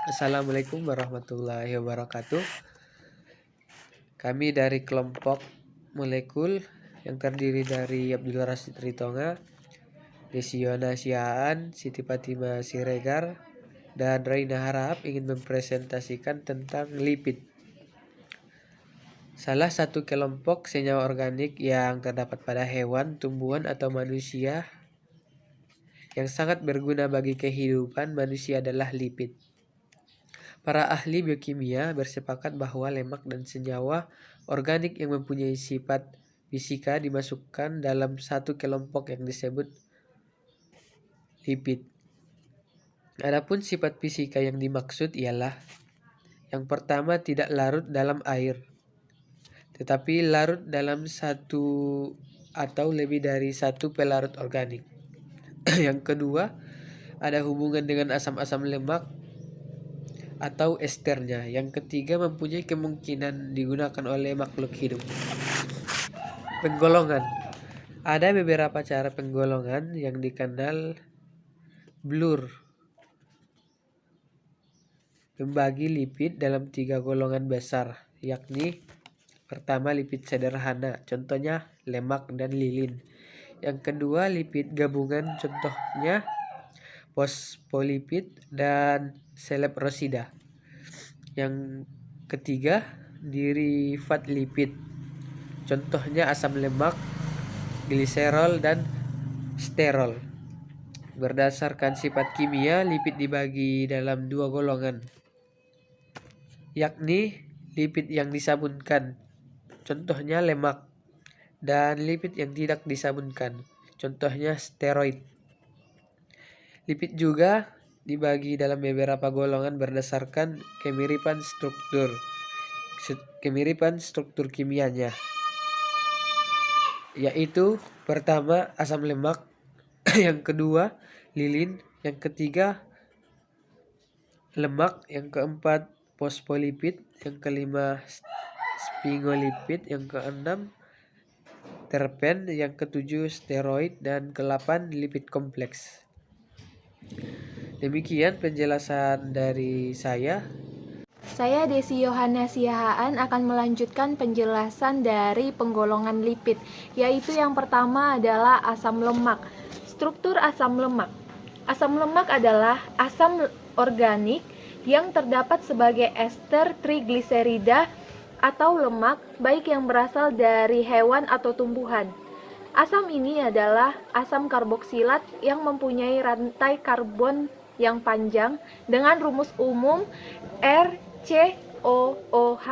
Assalamualaikum warahmatullahi wabarakatuh. Kami dari kelompok molekul yang terdiri dari Abdul Rasid Ritonga, Desiona Siaan, Siti Fatima Siregar, dan Raina Harahap ingin mempresentasikan tentang lipid. Salah satu kelompok senyawa organik yang terdapat pada hewan, tumbuhan, atau manusia yang sangat berguna bagi kehidupan manusia adalah lipid. Para ahli biokimia bersepakat bahwa lemak dan senyawa organik yang mempunyai sifat fisika dimasukkan dalam satu kelompok yang disebut lipid. Adapun sifat fisika yang dimaksud ialah yang pertama tidak larut dalam air, tetapi larut dalam satu atau lebih dari satu pelarut organik. Yang kedua, ada hubungan dengan asam-asam lemak atau esternya. Yang ketiga, mempunyai kemungkinan digunakan oleh makhluk hidup. Penggolongan. Ada beberapa cara penggolongan yang dikenal Bloor membagi lipid dalam 3 golongan besar, yakni pertama lipid sederhana, contohnya lemak dan lilin. Yang kedua lipid gabungan, contohnya fosfolipid dan celebrosida. Yang ketiga derivat lipid, contohnya asam lemak, gliserol, dan sterol. Berdasarkan sifat kimia, lipid dibagi dalam 2 golongan, yakni lipid yang disabunkan, contohnya lemak, dan lipid yang tidak disabunkan, contohnya steroid. Lipid juga dibagi dalam beberapa golongan berdasarkan kemiripan struktur kimianya, yaitu pertama asam lemak, yang kedua lilin, yang ketiga lemak, yang keempat fosfolipid, yang kelima sphingolipid, yang keenam terpen, yang ketujuh steroid, dan ke-8 lipid kompleks. Demikian penjelasan dari saya. Saya Desi Yohana Siahaan akan melanjutkan penjelasan dari penggolongan lipid, yaitu yang pertama adalah asam lemak. Struktur asam lemak. Asam lemak adalah asam organik yang terdapat sebagai ester trigliserida atau lemak, baik yang berasal dari hewan atau tumbuhan. Asam ini adalah asam karboksilat yang mempunyai rantai karbon yang panjang dengan rumus umum RCOOH,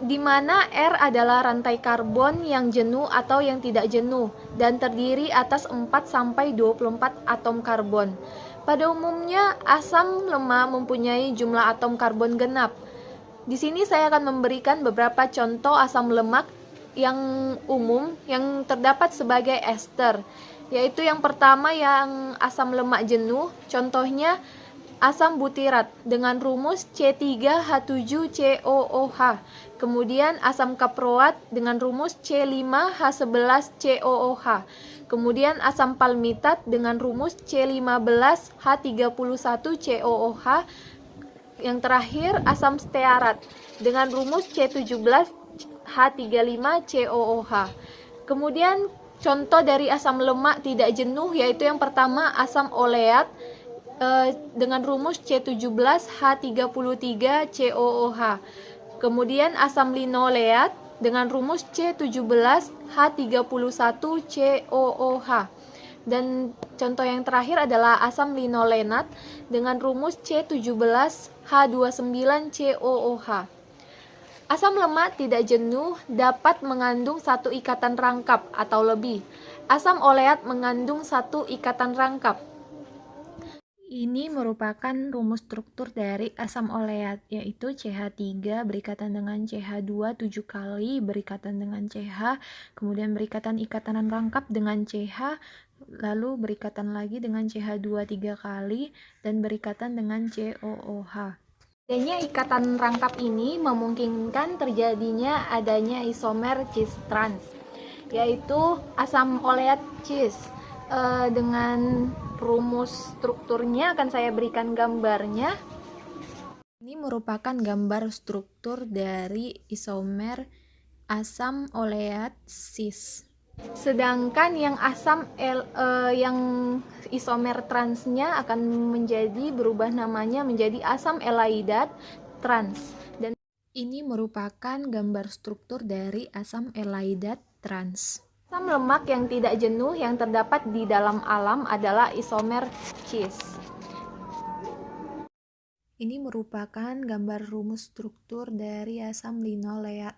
di mana R adalah rantai karbon yang jenuh atau yang tidak jenuh dan terdiri atas 4-24 atom karbon. Pada umumnya, asam lemak mempunyai jumlah atom karbon genap. Di sini saya akan memberikan beberapa contoh asam lemak yang umum yang terdapat sebagai ester, yaitu yang pertama yang asam lemak jenuh, contohnya asam butirat dengan rumus C3H7COOH. Kemudian asam kaproat dengan rumus C5H11COOH. Kemudian asam palmitat dengan rumus C15H31COOH. Yang terakhir asam stearat dengan rumus C17H35COOH. Kemudian contoh dari asam lemak tidak jenuh yaitu yang pertama asam oleat dengan rumus C17H33COOH. Kemudian asam linoleat dengan rumus C17H31COOH. Dan contoh yang terakhir adalah asam linolenat dengan rumus C17H29COOH. Asam lemak tidak jenuh dapat mengandung satu ikatan rangkap atau lebih. Asam oleat mengandung satu ikatan rangkap. Ini merupakan rumus struktur dari asam oleat, yaitu CH3 berikatan dengan CH2 7 kali, berikatan dengan CH, kemudian berikatan ikatan rangkap dengan CH, lalu berikatan lagi dengan CH2 3 kali, dan berikatan dengan COOH. Adanya ikatan rangkap ini memungkinkan terjadinya adanya isomer cis trans, yaitu asam oleat cis Dengan rumus strukturnya akan saya berikan gambarnya. Ini merupakan gambar struktur dari isomer asam oleat cis. Sedangkan yang yang isomer transnya akan berubah namanya menjadi asam elaidat trans. Dan ini merupakan gambar struktur dari asam elaidat trans. Asam lemak yang tidak jenuh yang terdapat di dalam alam adalah isomer cis. Ini merupakan gambar rumus struktur dari asam linoleat.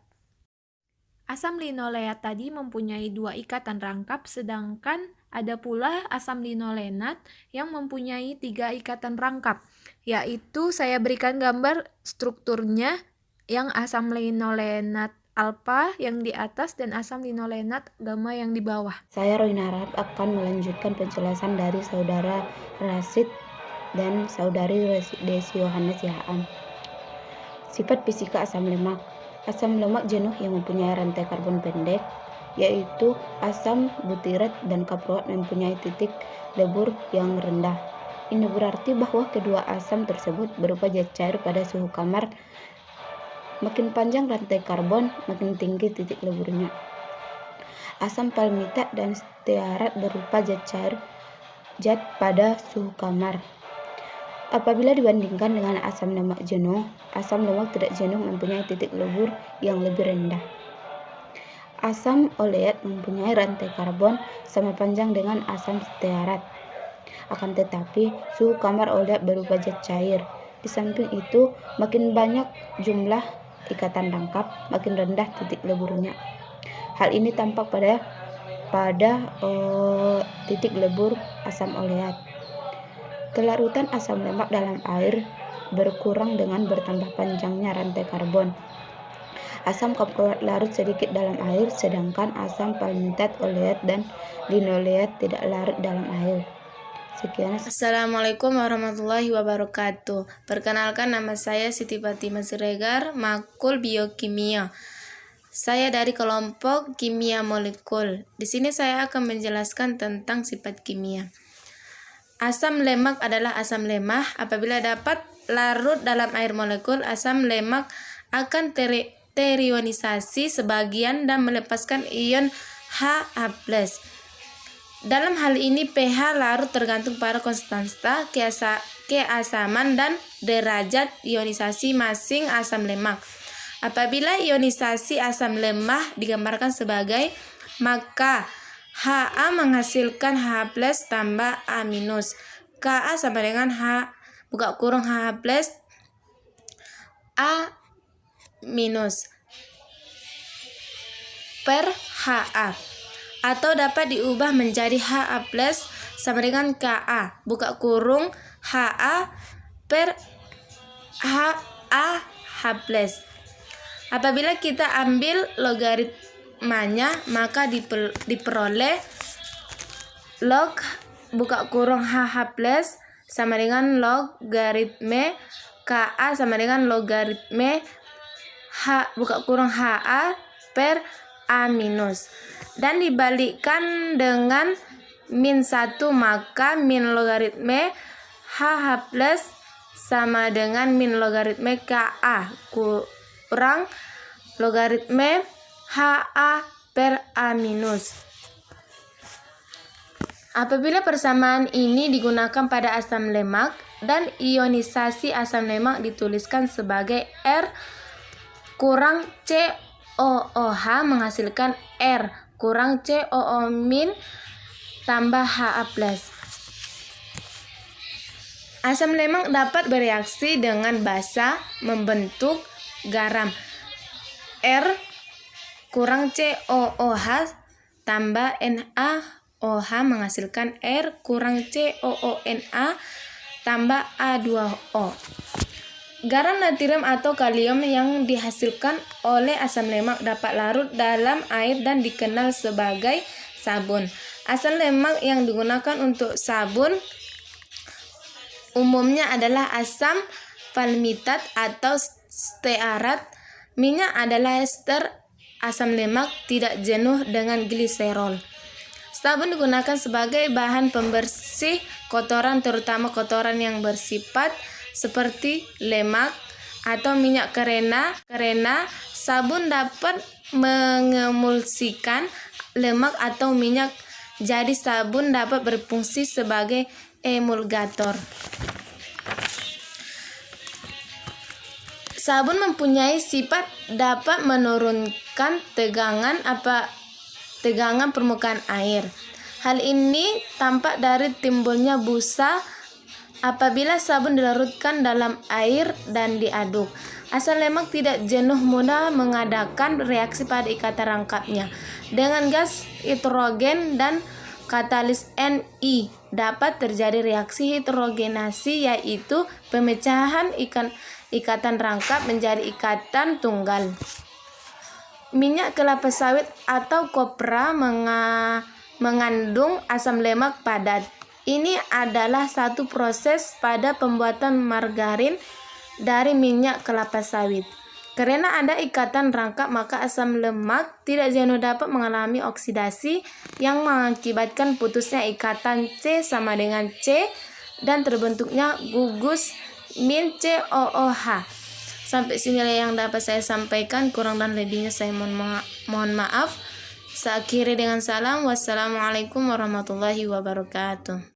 Asam linoleat tadi mempunyai 2 ikatan rangkap, sedangkan ada pula asam linolenat yang mempunyai 3 ikatan rangkap, yaitu saya berikan gambar strukturnya yang asam linolenat alfa yang di atas dan asam linolenat gamma yang di bawah. Saya Roina Harahap akan melanjutkan penjelasan dari saudara Rasid dan saudari Desi Yohanes Yahaan. Sifat fisika asam lemak. Asam lemak jenuh yang mempunyai rantai karbon pendek, yaitu asam butirat dan kaproat mempunyai titik lebur yang rendah. Ini berarti bahwa kedua asam tersebut berupa zat cair pada suhu kamar. Makin panjang rantai karbon, makin tinggi titik leburnya. Asam palmitat dan stearat berupa zat pada suhu kamar. Apabila dibandingkan dengan asam lemak jenuh, asam lemak tidak jenuh mempunyai titik lebur yang lebih rendah. Asam oleat mempunyai rantai karbon sama panjang dengan asam stearat. Akan tetapi, suhu kamar oleat berupa zat cair. Di samping itu, makin banyak jumlah ikatan rangkap, makin rendah titik leburnya. Hal ini tampak pada titik lebur asam oleat. Kelarutan asam lemak dalam air berkurang dengan bertambah panjangnya rantai karbon. Asam kaproat larut sedikit dalam air, sedangkan asam palmitat, oleat, dan linoleat tidak larut dalam air. Sekian. Assalamualaikum warahmatullahi wabarakatuh. Perkenalkan, nama saya Siti Fatimah Siregar, Makul Biokimia. Saya dari kelompok kimia molekul. Di sini saya akan menjelaskan tentang sifat kimia. Asam lemak adalah asam lemah. Apabila dapat larut dalam air molekul, asam lemak akan terionisasi sebagian dan melepaskan ion Ha+. Dalam hal ini pH larut tergantung pada konstanta keasaman dan derajat ionisasi masing asam lemak. Apabila ionisasi asam lemah digambarkan sebagai, maka Ha menghasilkan H+ tambah A-. Ka sama dengan H H+ A- per Ha. Atau dapat diubah menjadi Ha+ sama dengan Ka Ha per H+. Apabila kita ambil logaritmanya, maka diperoleh log H+ sama dengan logaritme Ka sama dengan logaritme Ha per A-. Dan dibalikkan dengan -1, maka min logaritme H+ sama dengan min logaritme Ka kurang logaritme Ha per A-. Apabila persamaan ini digunakan pada asam lemak dan ionisasi asam lemak dituliskan sebagai R kurang COOH menghasilkan R kurang COO- tambah Ha+. Asam lemak dapat bereaksi dengan basa membentuk garam. R kurang COOH tambah NaOH menghasilkan R kurang COONa tambah A2O. Garam natrium atau kalium yang dihasilkan oleh asam lemak dapat larut dalam air dan dikenal sebagai sabun. Asam lemak yang digunakan untuk sabun umumnya adalah asam palmitat atau stearat. Minyak adalah ester asam lemak tidak jenuh dengan gliserol. Sabun digunakan sebagai bahan pembersih kotoran, terutama kotoran yang bersifat seperti lemak atau minyak karena sabun dapat mengemulsikan lemak atau minyak. Jadi sabun dapat berfungsi sebagai emulgator. Sabun mempunyai sifat dapat menurunkan tegangan permukaan air. Hal ini tampak dari timbulnya busa apabila sabun dilarutkan dalam air dan diaduk. Asam lemak tidak jenuh mudah mengadakan reaksi pada ikatan rangkapnya. Dengan gas hidrogen dan katalis Ni dapat terjadi reaksi hidrogenasi, yaitu pemecahan ikatan rangkap menjadi ikatan tunggal. Minyak kelapa sawit atau kopra mengandung asam lemak padat. Ini adalah satu proses pada pembuatan margarin dari minyak kelapa sawit. Karena ada ikatan rangkap, maka asam lemak tidak jenuh dapat mengalami oksidasi yang mengakibatkan putusnya ikatan C sama dengan C dan terbentuknya gugus min COOH. Sampai sinilah yang dapat saya sampaikan, kurang dan lebihnya saya mohon maaf. Saya akhiri dengan salam. Wassalamualaikum warahmatullahi wabarakatuh.